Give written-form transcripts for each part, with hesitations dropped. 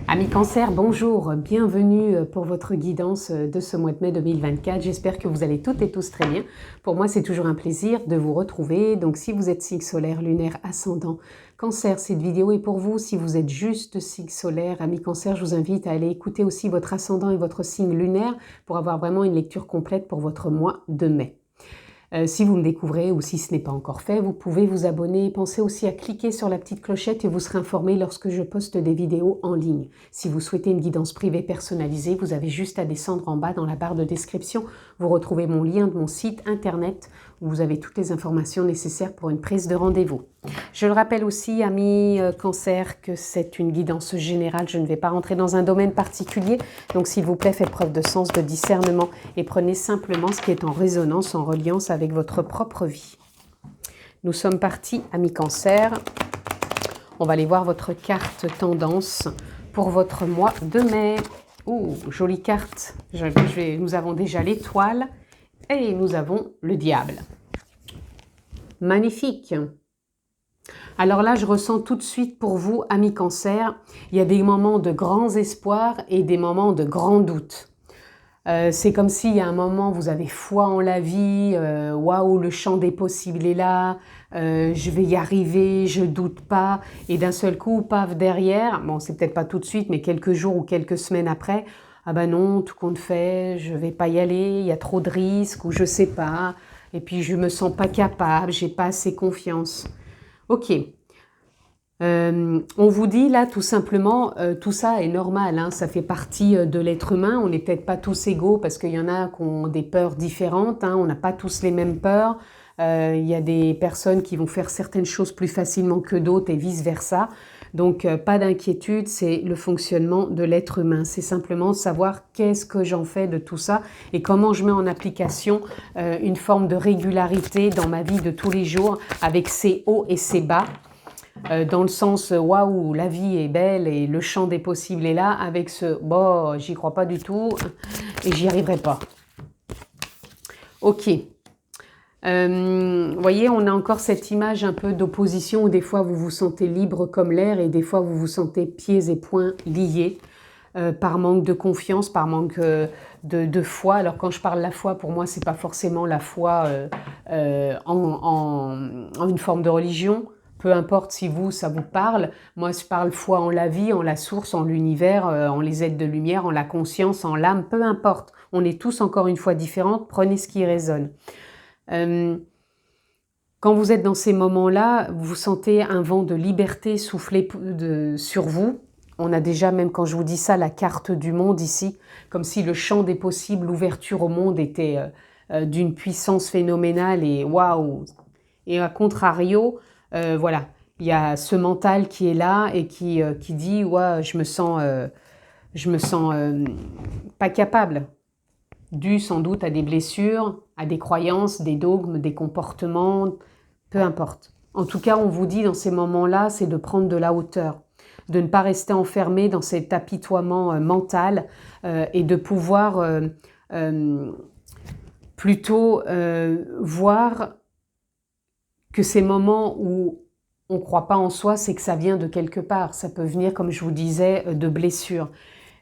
Amis Cancer, bonjour, bienvenue pour votre guidance de ce mois de mai 2024. J'espère que vous allez toutes et tous très bien. Pour moi, c'est toujours un plaisir de vous retrouver. Donc, si vous êtes signe solaire, lunaire, ascendant, Cancer, cette vidéo est pour vous. Si vous êtes juste signe solaire, amis Cancer, je vous invite à aller écouter aussi votre ascendant et votre signe lunaire pour avoir vraiment une lecture complète pour votre mois de mai. Si vous me découvrez ou si ce n'est pas encore fait, vous pouvez vous abonner. Pensez aussi à cliquer sur la petite clochette et vous serez informé lorsque je poste des vidéos en ligne. Si vous souhaitez une guidance privée personnalisée, vous avez juste à descendre en bas dans la barre de description. Vous retrouvez mon lien de mon site internet où vous avez toutes les informations nécessaires pour une prise de rendez-vous. Je le rappelle aussi, amis Cancer, que c'est une guidance générale. Je ne vais pas rentrer dans un domaine particulier. Donc, s'il vous plaît, faites preuve de sens, de discernement et prenez simplement ce qui est en résonance, en reliance avec votre propre vie. Nous sommes partis, amis Cancer. On va aller voir votre carte tendance pour votre mois de mai. Oh, jolie carte. Nous avons déjà l'étoile et nous avons le diable. Magnifique. Alors là, je ressens tout de suite pour vous, amis Cancer, il y a des moments de grands espoirs et des moments de grands doutes. C'est comme s'il y a un moment, vous avez foi en la vie, waouh, le champ des possibles est là, je vais y arriver, je doute pas, et d'un seul coup, paf, derrière, bon, c'est peut-être pas tout de suite, mais quelques jours ou quelques semaines après, ah ben non, tout compte fait, je vais pas y aller, il y a trop de risques, ou je sais pas, et puis je me sens pas capable, j'ai pas assez confiance. Ok. On vous dit là tout simplement, tout ça est normal, hein, ça fait partie de l'être humain, on n'est peut-être pas tous égaux parce qu'il y en a qui ont des peurs différentes, hein, on n'a pas tous les mêmes peurs, il y a des personnes qui vont faire certaines choses plus facilement que d'autres et vice-versa, donc pas d'inquiétude, c'est le fonctionnement de l'être humain, c'est simplement savoir qu'est-ce que j'en fais de tout ça et comment je mets en application une forme de régularité dans ma vie de tous les jours avec ses hauts et ses bas. Dans le sens waouh, la vie est belle et le champ des possibles est là, avec ce bon, j'y crois pas du tout et j'y arriverai pas. Ok. Vous voyez, on a encore cette image un peu d'opposition où des fois vous vous sentez libre comme l'air et des fois vous vous sentez pieds et poings liés par manque de confiance, par manque de foi. Alors quand je parle de la foi, pour moi, c'est pas forcément la foi en une forme de religion. Peu importe si vous, ça vous parle. Moi, je parle foi en la vie, en la source, en l'univers, en les êtres de lumière, en la conscience, en l'âme. Peu importe. On est tous encore une fois différents. Prenez ce qui résonne. Quand vous êtes dans ces moments-là, vous sentez un vent de liberté souffler sur vous. On a déjà, même quand je vous dis ça, la carte du monde ici, comme si le champ des possibles, l'ouverture au monde était d'une puissance phénoménale et waouh. Et à contrario, voilà, il y a ce mental qui est là et qui dit ouais, je me sens pas capable, dû sans doute à des blessures, à des croyances, des dogmes, des comportements, peu importe. En tout cas, on vous dit dans ces moments-là, c'est de prendre de la hauteur, de ne pas rester enfermé dans cet apitoiement mental et de pouvoir plutôt voir que ces moments où on ne croit pas en soi, c'est que ça vient de quelque part. Ça peut venir, comme je vous disais, de blessures.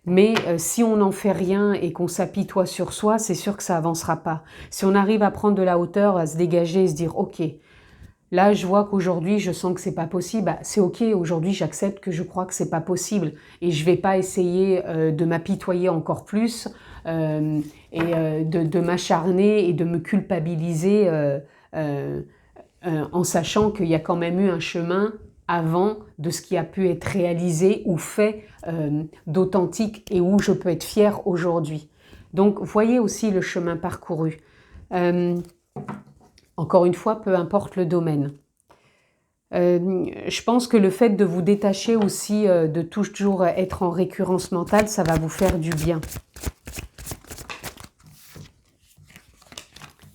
Mais si on n'en fait rien et qu'on s'apitoie sur soi, c'est sûr que ça avancera pas. Si on arrive à prendre de la hauteur, à se dégager et se dire « Ok, là je vois qu'aujourd'hui je sens que c'est pas possible, bah, c'est ok, aujourd'hui j'accepte que je crois que c'est pas possible et je vais pas essayer de m'apitoyer encore plus et de m'acharner et de me culpabiliser en sachant qu'il y a quand même eu un chemin avant de ce qui a pu être réalisé ou fait d'authentique et où je peux être fière aujourd'hui. Donc, voyez aussi le chemin parcouru. Encore une fois, peu importe le domaine. Je pense que le fait de vous détacher aussi, de toujours être en récurrence mentale, ça va vous faire du bien.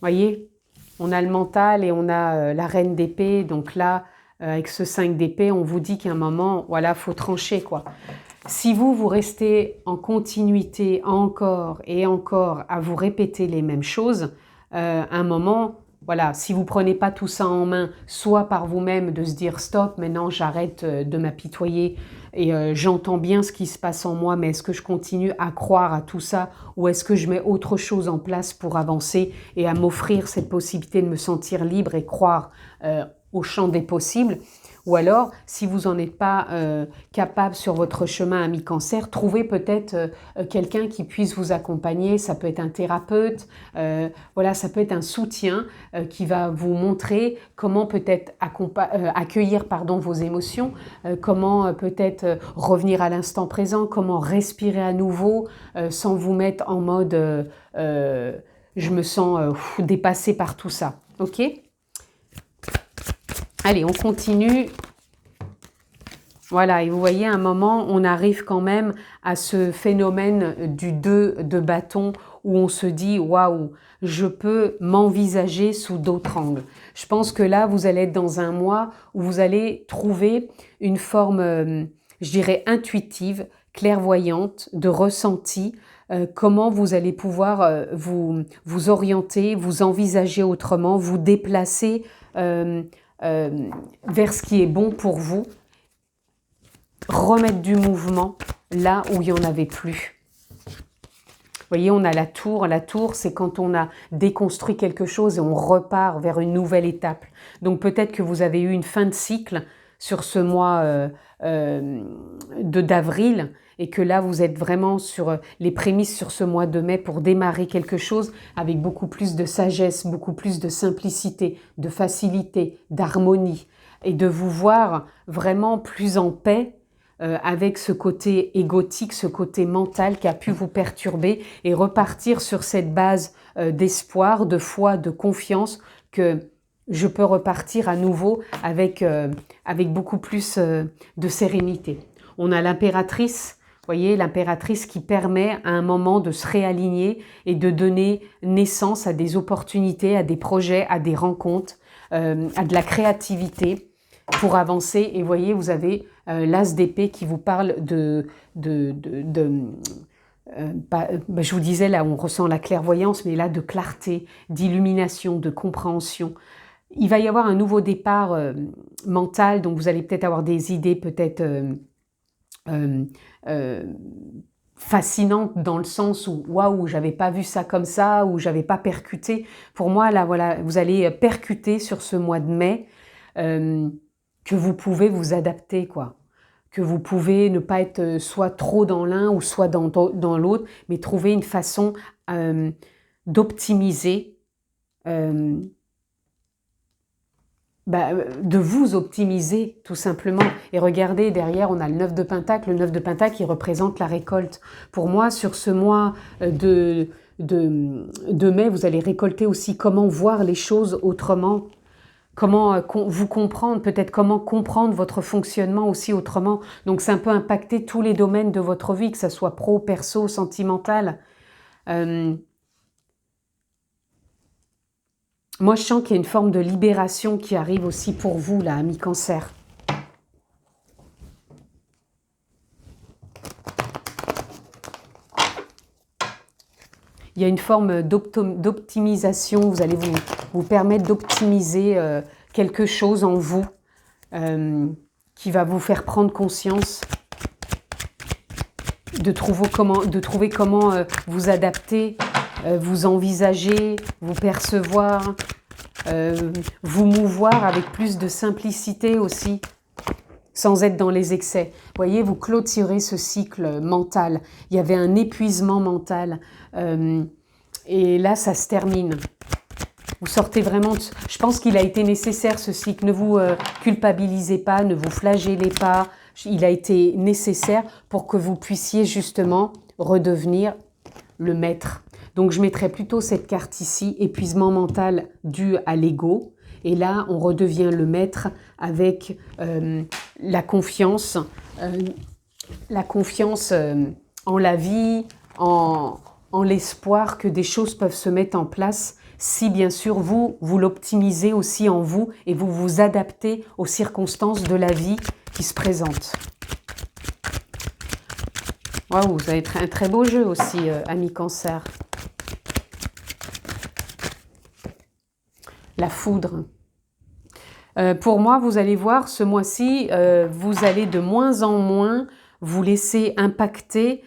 Voyez ? On a le mental et on a la reine d'épée. Donc là, avec ce 5 d'épée, on vous dit qu'à un moment, voilà, faut trancher, quoi. Si vous restez en continuité encore et encore à vous répéter les mêmes choses, à un moment, voilà, si vous ne prenez pas tout ça en main, soit par vous-même de se dire stop, maintenant j'arrête de m'apitoyer et j'entends bien ce qui se passe en moi, mais est-ce que je continue à croire à tout ça ou est-ce que je mets autre chose en place pour avancer et à m'offrir cette possibilité de me sentir libre et croire au champ des possibles? Ou alors, si vous n'en êtes pas capable sur votre chemin ami cancer, trouvez peut-être quelqu'un qui puisse vous accompagner. Ça peut être un thérapeute, voilà, ça peut être un soutien qui va vous montrer comment peut-être accueillir vos émotions, comment peut-être revenir à l'instant présent, comment respirer à nouveau sans vous mettre en mode je me sens dépassée par tout ça. Ok ? Allez, on continue. Voilà, et vous voyez, à un moment, on arrive quand même à ce phénomène du 2 de bâton où on se dit « Waouh, je peux m'envisager sous d'autres angles ». Je pense que là, vous allez être dans un mois où vous allez trouver une forme, je dirais, intuitive, clairvoyante, de ressenti, comment vous allez pouvoir vous orienter, vous envisager autrement, vous déplacer vers ce qui est bon pour vous, remettre du mouvement là où il n'y en avait plus. Vous voyez, on a la tour. La tour, c'est quand on a déconstruit quelque chose et on repart vers une nouvelle étape. Donc peut-être que vous avez eu une fin de cycle sur ce mois d'avril et que là, vous êtes vraiment sur les prémices sur ce mois de mai pour démarrer quelque chose avec beaucoup plus de sagesse, beaucoup plus de simplicité, de facilité, d'harmonie et de vous voir vraiment plus en paix avec ce côté égotique, ce côté mental qui a pu vous perturber et repartir sur cette base d'espoir, de foi, de confiance que je peux repartir à nouveau avec beaucoup plus de sérénité. On a l'impératrice, vous voyez, l'impératrice qui permet à un moment de se réaligner et de donner naissance à des opportunités, à des projets, à des rencontres, à de la créativité pour avancer. Et vous voyez, vous avez l'as d'épée qui vous parle je vous disais, là on ressent la clairvoyance, mais là de clarté, d'illumination, de compréhension. Il va y avoir un nouveau départ mental, donc vous allez peut-être avoir des idées peut-être fascinantes dans le sens où waouh, j'avais pas vu ça comme ça, ou j'avais pas percuté. Pour moi, là, voilà, vous allez percuter sur ce mois de mai que vous pouvez vous adapter, quoi. Que vous pouvez ne pas être soit trop dans l'un ou soit dans l'autre, mais trouver une façon d'optimiser, de vous optimiser tout simplement. Et regardez, derrière, on a le 9 de Pentacle. Le 9 de Pentacle, qui représente la récolte. Pour moi, sur ce mois de mai, vous allez récolter aussi comment voir les choses autrement. Comment vous comprendre, peut-être comment comprendre votre fonctionnement aussi autrement. Donc ça peut impacter tous les domaines de votre vie, que ce soit pro, perso, sentimental. Moi, je sens qu'il y a une forme de libération qui arrive aussi pour vous, là, amis cancer. Il y a une forme d'optimisation, vous allez vous permettre d'optimiser quelque chose en vous qui va vous faire prendre conscience, de trouver comment vous adapter, vous envisager, vous percevoir, vous mouvoir avec plus de simplicité aussi, sans être dans les excès. Vous voyez, vous clôturez ce cycle mental. Il y avait un épuisement mental. Et là, ça se termine. Vous sortez vraiment... Je pense qu'il a été nécessaire, ce cycle. Ne vous culpabilisez pas, ne vous flagellez pas. Il a été nécessaire pour que vous puissiez justement redevenir le maître. Donc, je mettrais plutôt cette carte ici, épuisement mental dû à l'ego. Et là, on redevient le maître avec la confiance en la vie, en l'espoir que des choses peuvent se mettre en place si bien sûr vous l'optimisez aussi en vous et vous vous adaptez aux circonstances de la vie qui se présentent. Waouh, vous avez un très beau jeu aussi, amis cancer. la foudre. Pour moi, vous allez voir, ce mois-ci, vous allez de moins en moins vous laisser impacter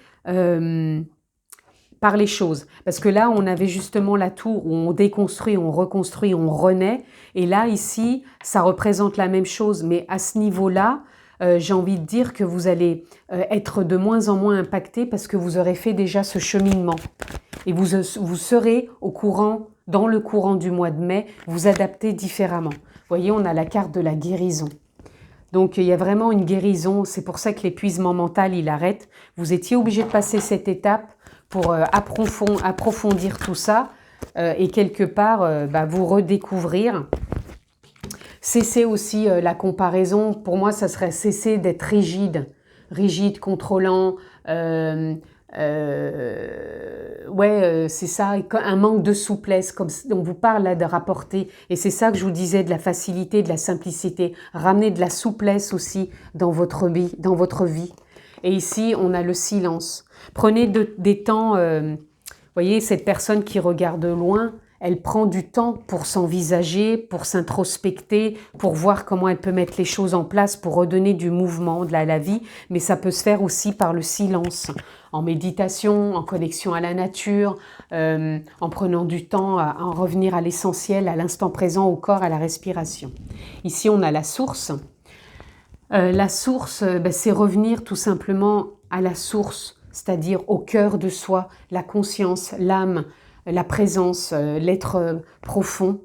par les choses. Parce que là, on avait justement la tour où on déconstruit, on reconstruit, on renaît. Et là, ici, ça représente la même chose. Mais à ce niveau-là, j'ai envie de dire que vous allez être de moins en moins impacté parce que vous aurez fait déjà ce cheminement. Et vous serez au courant, dans le courant du mois de mai, vous adapter différemment. Vous voyez, on a la carte de la guérison. Donc, il y a vraiment une guérison. C'est pour ça que l'épuisement mental, il arrête. Vous étiez obligé de passer cette étape pour approfondir tout ça et quelque part vous redécouvrir. Cesser aussi la comparaison. Pour moi, ça serait cesser d'être rigide, contrôlant. C'est ça, un manque de souplesse, comme on vous parle là de rapporter. Et c'est ça que je vous disais, de la facilité, de la simplicité. Ramener de la souplesse aussi dans votre vie. Et ici, on a le silence. Prenez des temps, voyez, cette personne qui regarde loin, elle prend du temps pour s'envisager, pour s'introspecter, pour voir comment elle peut mettre les choses en place, pour redonner du mouvement à la vie. Mais ça peut se faire aussi par le silence, en méditation, en connexion à la nature, en prenant du temps à en revenir à l'essentiel, à l'instant présent, au corps, à la respiration. Ici, on a la source. La source, c'est revenir tout simplement à la source, c'est-à-dire au cœur de soi, la conscience, l'âme, la présence, l'être profond,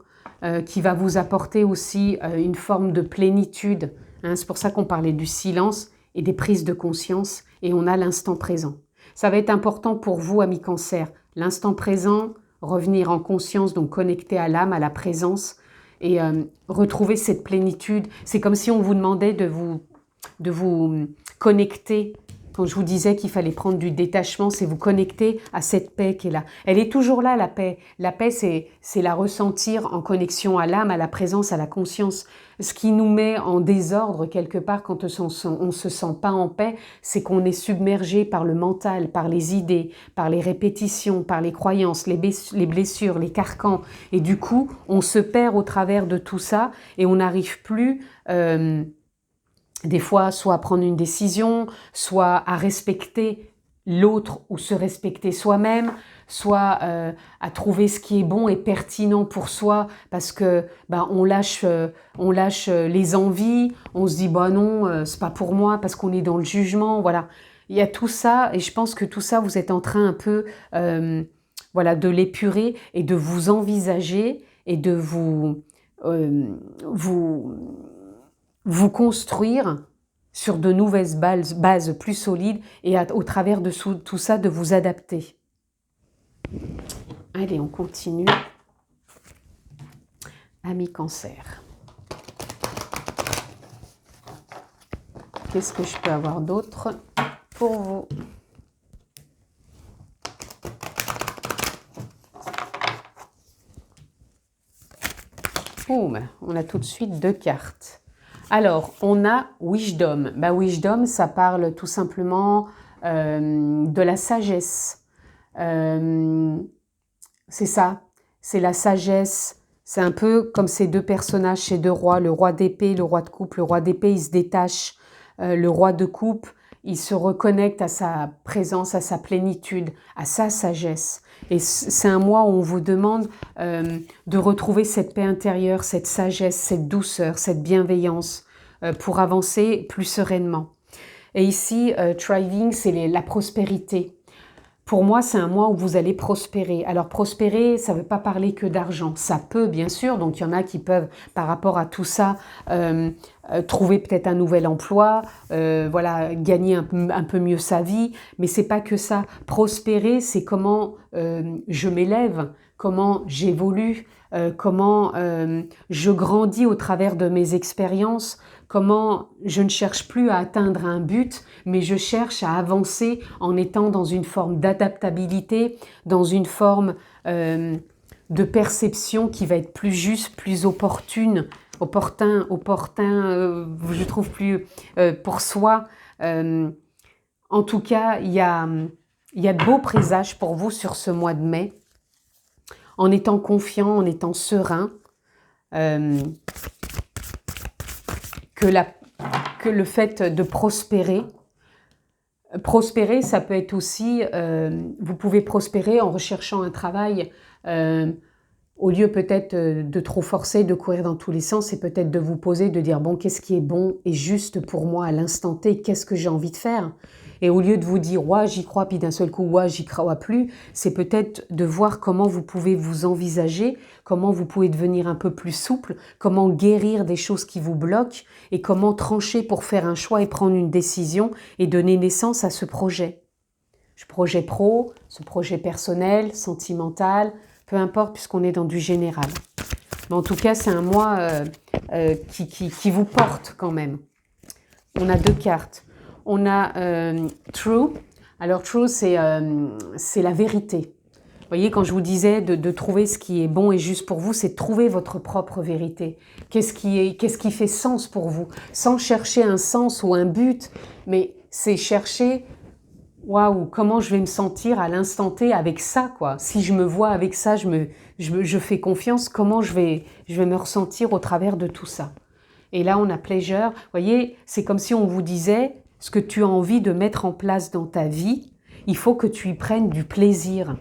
qui va vous apporter aussi une forme de plénitude. Hein, c'est pour ça qu'on parlait du silence et des prises de conscience, et on a l'instant présent. Ça va être important pour vous, amis Cancer. L'instant présent, revenir en conscience, donc connecté à l'âme, à la présence, et retrouver cette plénitude. C'est comme si on vous demandait de vous connecter. Quand je vous disais qu'il fallait prendre du détachement, c'est vous connecter à cette paix qui est là. Elle est toujours là, la paix. La paix, c'est la ressentir en connexion à l'âme, à la présence, à la conscience. Ce qui nous met en désordre quelque part quand on ne se sent pas en paix, c'est qu'on est submergé par le mental, par les idées, par les répétitions, par les croyances, les blessures, les carcans. Et du coup, on se perd au travers de tout ça et on n'arrive plus... des fois, soit à prendre une décision, soit à respecter l'autre ou se respecter soi-même, soit à trouver ce qui est bon et pertinent pour soi parce que on lâche les envies, on se dit non, c'est pas pour moi parce qu'on est dans le jugement, voilà. Il y a tout ça et je pense que tout ça, vous êtes en train un peu de l'épurer et de vous envisager et de vous construire sur de nouvelles bases plus solides et au travers de tout ça, de vous adapter. Allez, on continue. Amis Cancer. Qu'est-ce que je peux avoir d'autre pour vous ? Boum, on a tout de suite 2 cartes. Alors, on a Wisdom. Wisdom, ça parle tout simplement de la sagesse. C'est ça, c'est la sagesse. C'est un peu comme ces 2 personnages, ces 2 rois, le roi d'épée, le roi de coupe. Le roi d'épée, il se détache. Le roi de coupe, il se reconnecte à sa présence, à sa plénitude, à sa sagesse. Et c'est un mois où on vous demande de retrouver cette paix intérieure, cette sagesse, cette douceur, cette bienveillance pour avancer plus sereinement. Et ici, Thriving, c'est la prospérité. Pour moi, c'est un mois où vous allez prospérer. Alors, prospérer, ça ne veut pas parler que d'argent. Ça peut, bien sûr. Donc, il y en a qui peuvent, par rapport à tout ça, trouver peut-être un nouvel emploi, gagner un peu mieux sa vie. Mais c'est pas que ça. Prospérer, c'est comment je m'élève, comment j'évolue, comment je grandis au travers de mes expériences, comment je ne cherche plus à atteindre un but, mais je cherche à avancer en étant dans une forme d'adaptabilité, dans une forme de perception qui va être plus juste, plus opportun, je trouve plus pour soi. En tout cas, il y a de beaux présages pour vous sur ce mois de mai, en étant confiant, en étant serein. euh, que le fait de prospérer. Prospérer, ça peut être aussi, vous pouvez prospérer en recherchant un travail, au lieu peut-être de trop forcer, de courir dans tous les sens, c'est peut-être de vous poser, de dire, bon, qu'est-ce qui est bon et juste pour moi à l'instant T, qu'est-ce que j'ai envie de faire? Et au lieu de vous dire, ouais, j'y crois, puis d'un seul coup, ouais, j'y crois plus, c'est peut-être de voir comment vous pouvez vous envisager, comment vous pouvez devenir un peu plus souple, comment guérir des choses qui vous bloquent et comment trancher pour faire un choix et prendre une décision et donner naissance à ce projet. Ce projet pro, ce projet personnel, sentimental, peu importe puisqu'on est dans du général. Mais en tout cas, c'est un mois qui vous porte quand même. On a 2 cartes. On a True. Alors True, c'est la vérité. Vous voyez, quand je vous disais de trouver ce qui est bon et juste pour vous, c'est de trouver votre propre vérité. Qu'est-ce qui fait sens pour vous? Sans chercher un sens ou un but, mais c'est chercher, waouh, comment je vais me sentir à l'instant T avec ça, quoi. Si je me vois avec ça, je fais confiance, comment je vais me ressentir au travers de tout ça. Et là, on a pleasure. Vous voyez, c'est comme si on vous disait ce que tu as envie de mettre en place dans ta vie, il faut que tu y prennes du plaisir,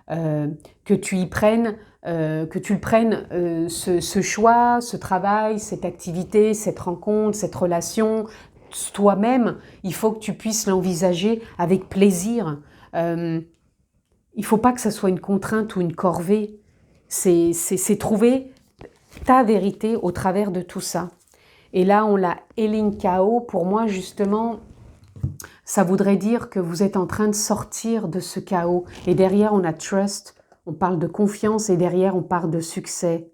que tu le prennes, ce choix, ce travail, cette activité, cette rencontre, cette relation, toi-même, il faut que tu puisses l'envisager avec plaisir. Il ne faut pas que ça soit une contrainte ou une corvée. C'est trouver ta vérité au travers de tout ça. Et là, on l'a Healing Chaos. Pour moi, justement, ça voudrait dire que vous êtes en train de sortir de ce chaos. Et derrière, on a Trust, on parle de confiance et derrière, on parle de succès.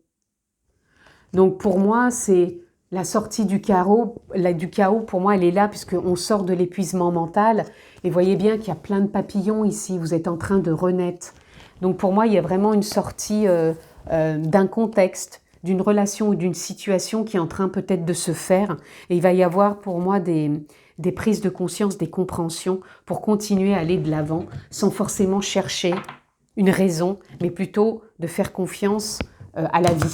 Donc pour moi, c'est la sortie du chaos. Du chaos, pour moi, elle est là puisqu'on sort de l'épuisement mental. Et voyez bien qu'il y a plein de papillons ici. Vous êtes en train de renaître. Donc pour moi, il y a vraiment une sortie d'un contexte, d'une relation ou d'une situation qui est en train peut-être de se faire. Et il va y avoir pour moi des prises de conscience, des compréhensions pour continuer à aller de l'avant sans forcément chercher une raison, mais plutôt de faire confiance à la vie.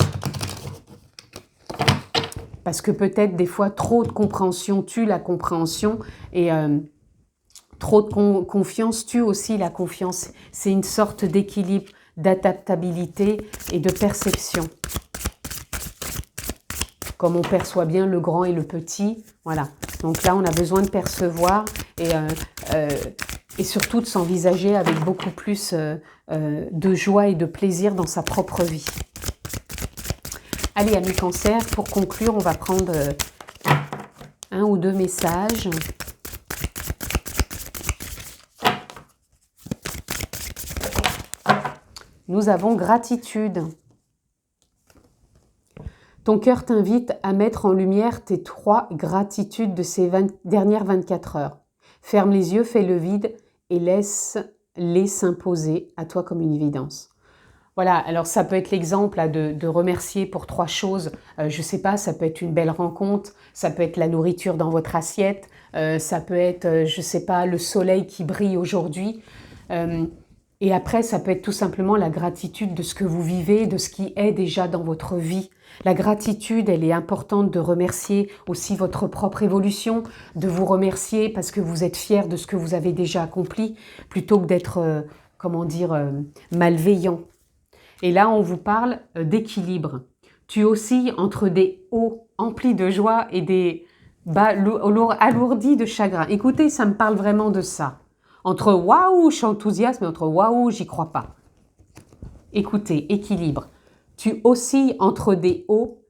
Parce que peut-être des fois trop de compréhension tue la compréhension et trop de confiance tue aussi la confiance. C'est une sorte d'équilibre, d'adaptabilité et de perception. Comme on perçoit bien le grand et le petit, voilà. Donc là, on a besoin de percevoir et surtout de s'envisager avec beaucoup plus de joie et de plaisir dans sa propre vie. Allez, amis Cancer, pour conclure, on va prendre un ou deux messages. Nous avons gratitude. Ton cœur t'invite à mettre en lumière tes 3 gratitudes de ces dernières 24 heures. Ferme les yeux, fais le vide et laisse-les s'imposer à toi comme une évidence. Voilà, alors ça peut être l'exemple de remercier pour 3 choses. Je sais pas, ça peut être une belle rencontre, ça peut être la nourriture dans votre assiette, ça peut être, je sais pas, le soleil qui brille aujourd'hui. Et après, ça peut être tout simplement la gratitude de ce que vous vivez, de ce qui est déjà dans votre vie. La gratitude, elle est importante de remercier aussi votre propre évolution, de vous remercier parce que vous êtes fier de ce que vous avez déjà accompli, plutôt que d'être, malveillant. Et là, on vous parle d'équilibre. Tu oscilles entre des hauts emplis de joie et des bas alourdis de chagrin. Écoutez, ça me parle vraiment de ça. Entre waouh, je suis enthousiaste, et entre waouh, j'y crois pas. Écoutez, équilibre. Tu oscilles entre des hauts,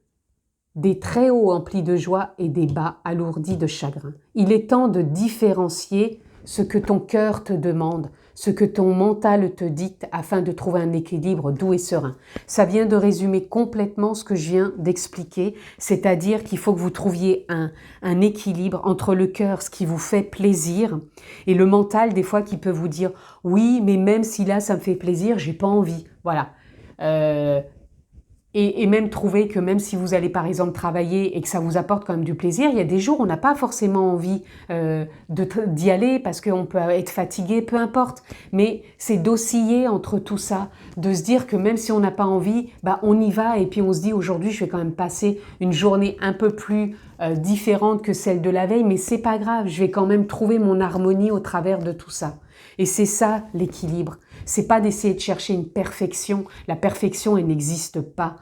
des très hauts emplis de joie et des bas alourdis de chagrin. Il est temps de différencier ce que ton cœur te demande, ce que ton mental te dicte afin de trouver un équilibre doux et serein. Ça vient de résumer complètement ce que je viens d'expliquer, c'est-à-dire qu'il faut que vous trouviez un équilibre entre le cœur, ce qui vous fait plaisir, et le mental, des fois, qui peut vous dire « Oui, mais même si là, ça me fait plaisir, j'ai pas envie. » Voilà. Et même trouver que même si vous allez par exemple travailler et que ça vous apporte quand même du plaisir, il y a des jours où on n'a pas forcément envie d'y aller parce qu'on peut être fatigué, peu importe. Mais c'est d'osciller entre tout ça, de se dire que même si on n'a pas envie, bah on y va et puis on se dit aujourd'hui je vais quand même passer une journée un peu plus différente que celle de la veille, mais c'est pas grave, je vais quand même trouver mon harmonie au travers de tout ça. Et c'est ça l'équilibre. C'est pas d'essayer de chercher une perfection. La perfection, elle n'existe pas.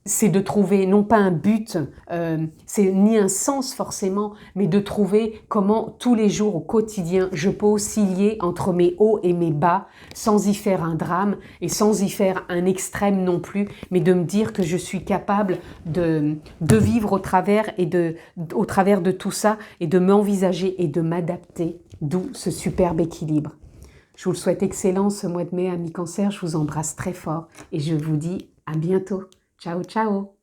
C'est de trouver, non pas un but, c'est ni un sens forcément, mais de trouver comment tous les jours au quotidien, je peux osciller entre mes hauts et mes bas, sans y faire un drame et sans y faire un extrême non plus, mais de me dire que je suis capable de vivre au travers de tout ça et de m'envisager et de m'adapter, d'où ce superbe équilibre. Je vous le souhaite excellent ce mois de mai, amis Cancer, je vous embrasse très fort et je vous dis à bientôt. Ciao, ciao!